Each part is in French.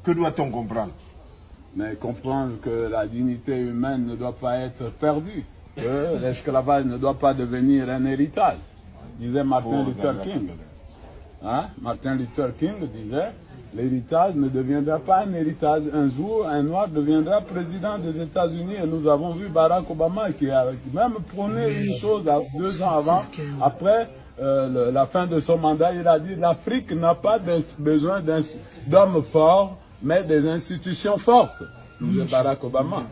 Que doit-on comprendre? Mais comprendre que la dignité humaine ne doit pas être perdue, que l'esclavage ne doit pas devenir un héritage, disait Martin Luther King. Hein? Martin Luther King disait, l'héritage ne deviendra pas un héritage. Un jour, un noir deviendra président des États-Unis et nous avons vu Barack Obama qui a même prôné une chose 2 ans avant, après la fin de son mandat, il a dit l'Afrique n'a pas besoin d'hommes forts, mais des institutions fortes, disait Barack Obama.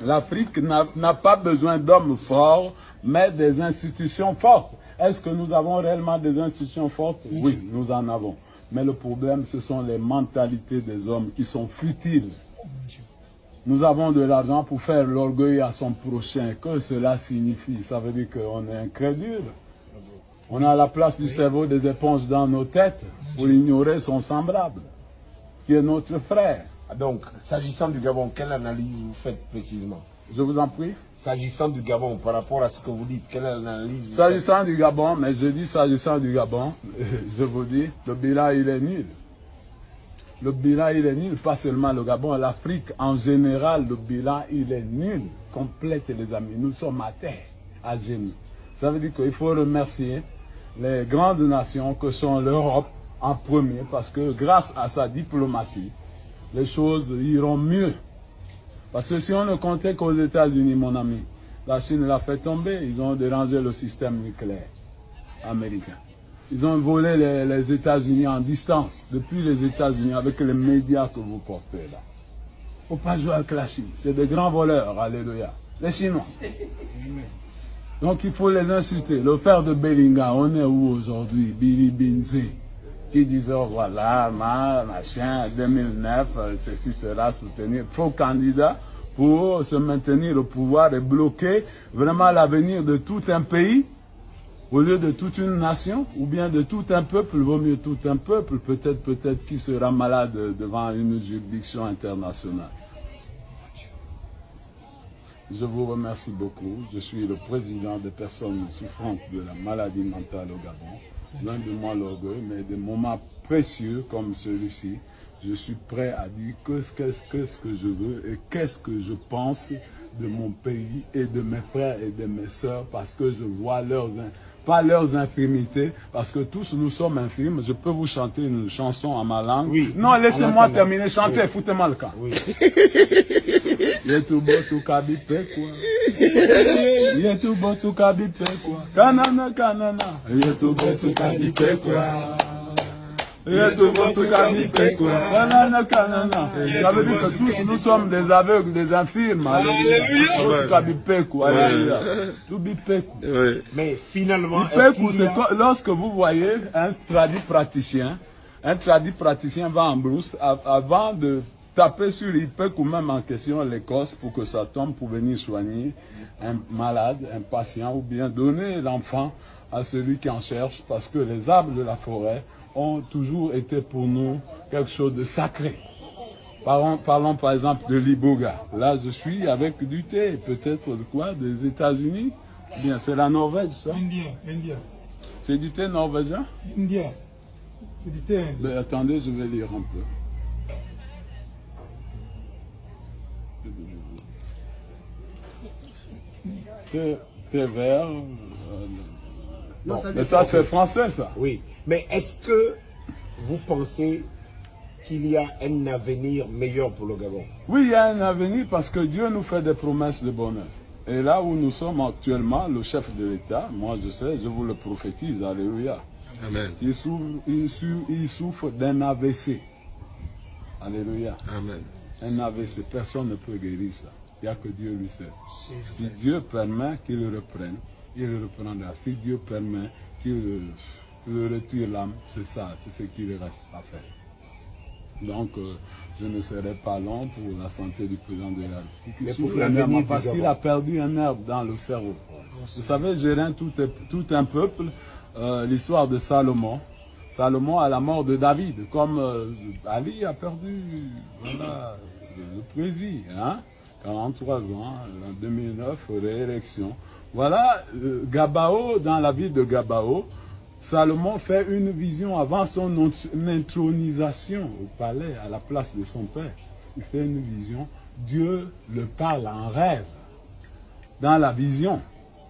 L'Afrique n'a pas besoin d'hommes forts, mais des institutions fortes. Est-ce que nous avons réellement des institutions fortes? Oui, nous en avons. Mais le problème, ce sont les mentalités des hommes qui sont futiles. Nous avons de l'argent pour faire l'orgueil à son prochain. Que cela signifie? Ça veut dire qu'on est incrédule. On a la place du cerveau des éponges dans nos têtes pour ignorer son semblable, qui est notre frère. Donc, s'agissant du Gabon, quelle analyse vous faites précisément? Je vous en prie. S'agissant du Gabon, par rapport à ce que vous dites, quelle analyse vous faites? S'agissant du Gabon, mais je dis s'agissant du Gabon, je vous dis, le bilan il est nul. Le bilan il est nul, pas seulement le Gabon, l'Afrique en général, le bilan il est nul. Complète les amis, nous sommes à terre, à genoux. Ça veut dire qu'il faut remercier les grandes nations que sont l'Europe en premier, parce que grâce à sa diplomatie, les choses iront mieux. Parce que si on ne comptait qu'aux États-Unis, mon ami, la Chine l'a fait tomber, ils ont dérangé le système nucléaire américain. Ils ont volé les États-Unis en distance, depuis les États-Unis, avec les médias que vous portez là. Il ne faut pas jouer avec la Chine, c'est des grands voleurs, alléluia. Les Chinois. Donc il faut les insulter. Le frère de Bellingham, on est où aujourd'hui? Billy Binze, qui disait, oh, voilà, machin, 2009, ceci sera soutenir. Faux candidat pour se maintenir au pouvoir et bloquer vraiment l'avenir de tout un pays, au lieu de toute une nation, ou bien de tout un peuple, vaut mieux tout un peuple, peut-être qui sera malade devant une juridiction internationale. Je vous remercie beaucoup. Je suis le président des personnes souffrantes de la maladie mentale au Gabon. Loin de moi l'orgueil, mais des moments précieux comme celui-ci, je suis prêt à dire qu'est-ce que je veux et qu'est-ce que je pense de mon pays et de mes frères et de mes sœurs, parce que je vois pas leurs infirmités, parce que tous nous sommes infirmes. Je peux vous chanter une chanson en ma langue. Oui. Non, laissez-moi terminer, chantez, oui. Foutez-moi le camp. Oui. Yetubo tukabi pekwa. Yetubo tukabi pekwa. Kanana kanana. Yetubo tukabi pekwa. Yetubo tukabi pekwa. Kanana kanana. Ça veut dire que tous nous sommes des aveugles, des infirmes. Alléluia. Tukabi pekwa. Alléluia. Tubi pekwa. Mais finalement, lorsque vous voyez un tradit praticien va en brousse avant de taper sur l'IPEC ou même en question l'Écosse pour que ça tombe pour venir soigner un malade, un patient, ou bien donner l'enfant à celui qui en cherche, parce que les arbres de la forêt ont toujours été pour nous quelque chose de sacré. Parlons par exemple de l'Iboga. Là, je suis avec du thé, peut-être de quoi? Des États-Unis? Bien, c'est la Norvège, ça? India. C'est du thé norvégien? India. C'est du thé indien. Ben, attendez, je vais lire un peu. Thé vert. Non, mais ça, c'est français, ça. Oui. Mais est-ce que vous pensez qu'il y a un avenir meilleur pour le Gabon? Oui, il y a un avenir parce que Dieu nous fait des promesses de bonheur. Et là où nous sommes actuellement, le chef de l'État, moi je sais, je vous le prophétise, alléluia. Amen. Il souffre d'un AVC. Alléluia. Amen. Un AVC, personne ne peut guérir ça. Il n'y a que Dieu lui seul. Si Dieu permet qu'il le reprenne, il le reprendra. Si Dieu permet qu'il le retire l'âme, c'est ça, c'est ce qu'il reste à faire. Donc, je ne serai pas long pour la santé du président de la République. Parce qu'il a perdu un nerf dans le cerveau. Vous savez, gérer tout un peuple, l'histoire de Salomon. Salomon à la mort de David, comme Ali a perdu voilà, le président, hein, 43 ans, en 2009, réélection. Voilà, Gabao, dans la ville de Gabao, Salomon fait une vision avant son intronisation au palais, à la place de son père. Il fait une vision. Dieu le parle en rêve, dans la vision.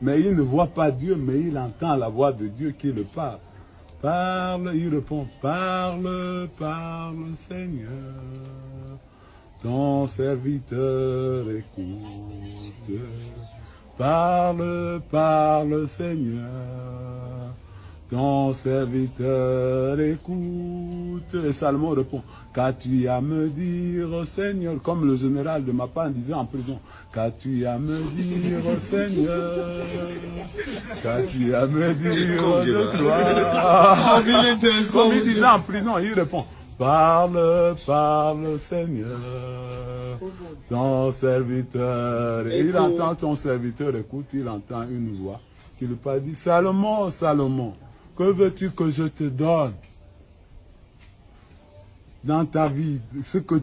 Mais il ne voit pas Dieu, mais il entend la voix de Dieu qui le parle. Parle, il répond, parle, parle, Seigneur. Ton serviteur écoute. Parle, parle, Seigneur. Ton serviteur écoute. Et Salomon répond, qu'as-tu à me dire, Seigneur, comme le général de Mappan disait en prison, qu'as-tu à me dire, Seigneur, qu'as-tu à me dire de toi. Comme il disait en prison, il répond, parle, parle, Seigneur, ton serviteur. Et il entend ton serviteur, écoute, il entend une voix qui lui parle, dit, Salomon, Salomon, que veux-tu que je te donne dans ta vie, ce que